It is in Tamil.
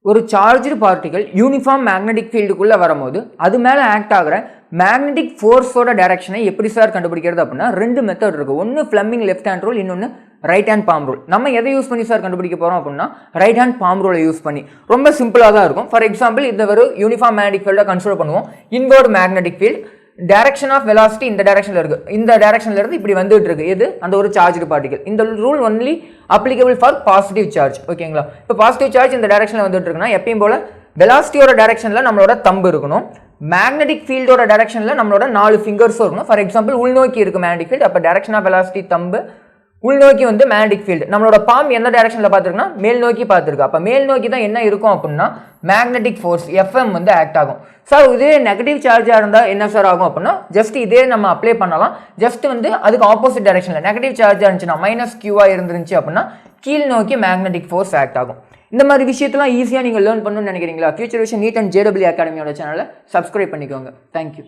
ஒரு சார்ஜ்டு பார்ட்டிகல் யூனிஃபார்ம் மேக்னெட்டிக் ஃபீல்டுக்குள்ளே வரும்போது அது மேலே ஆக்ட் ஆகிற மேக்னெட்டிக் ஃபோர்ஸோட டைரக்ஷனை எப்படி சார் கண்டுபிடிக்கிறது அப்படின்னா ரெண்டு மெத்தட் இருக்குது. ஒன்று ஃப்ளெமிங் லெஃப்ட் ஹேண்ட் ரூல், இன்னொன்று ரைட் ஹேண்ட் பாம் ரூல். நம்ம எதை யூஸ் பண்ணி சார் கண்டுபிடிக்க போகிறோம் அப்படின்னா ரைட் ஹேண்ட் பாம் ரூலை யூஸ் பண்ணி. ரொம்ப சிம்பிளாக தான் இருக்கும். ஃபார் எக்ஸாம்பிள் இந்த ஒரு யூனிஃபார்ம் மேக்னெட்டிக் ஃபீல்டை கன்சிடர் பண்ணுவோம். Inward magnetic field, direction of velocity இந்த டைரக்ஷனில் இருக்குது, இந்த டைரக்ஷனில் இருந்து இப்படி வந்துட்டு இருக்கு. இது அந்த ஒரு சார்ஜ்டு பார்ட்டிகல். இந்த rule only applicable for positive charge. ஓகேங்களா? இப்போ பாசிட்டிவ் சார்ஜ் இந்த டைரக்ஷனில் வந்துட்டு இருக்குன்னா எப்பயும் போல வெலாசிட்டியோட டைரக்ஷனில் நம்மளோட தம்பு இருக்கணும். மேக்னெட்டிக் ஃபீல்டோட டைரக்ஷனில் நம்மளோட 4 ஃபிங்கர்ஸும் இருக்கணும். ஃபார் எக்ஸாம்பிள் உள்நோக்கி இருக்கு மேக்னெட்டிக் ஃபீல்டு, அப்போ டைரக்ஷன் ஆஃப் வெலாசிட்டி தம்பு, உள்நோக்கி வந்து மேக்னெட்டிக் ஃபீல்டு. நம்மளோட பாம் எந்த டைரக்ஷனில் பார்த்துருக்குன்னா மேல் நோக்கி பார்த்துருக்கு. அப்போ மேல் நோக்கி தான் என்ன இருக்கும் அப்படின்னா மேக்னெட்டிக் ஃபோர்ஸ் FM வந்து ஆக்ட் ஆகும். சார் இதே நெகட்டிவ் சார்ஜாக இருந்தால் என்ன சார் ஆகும் அப்படின்னா ஜஸ்ட் இதே நம்ம அப்ளை பண்ணலாம். ஜஸ்ட் வந்து அதுக்கு ஆப்போசிட் டைரக்ஷனில் நெகட்டிவ் சார்ஜாக இருந்துச்சுன்னா -Q இருந்துருந்துச்சு அப்படின்னா கீழ் நோக்கி மேக்னெட்டிக் ஃபோர்ஸ் ஆக்ட் ஆகும். இந்த மாதிரி விஷயத்தெல்லாம் ஈஸியாக நீங்கள் லேர்ன் பண்ணணும்னு நினைக்கிறீங்களா? Future Vision NEET and JEE அகாடமியோட சேனலை சப்ஸ்கிரைப் பண்ணிக்கோங்க. தேங்க்யூ.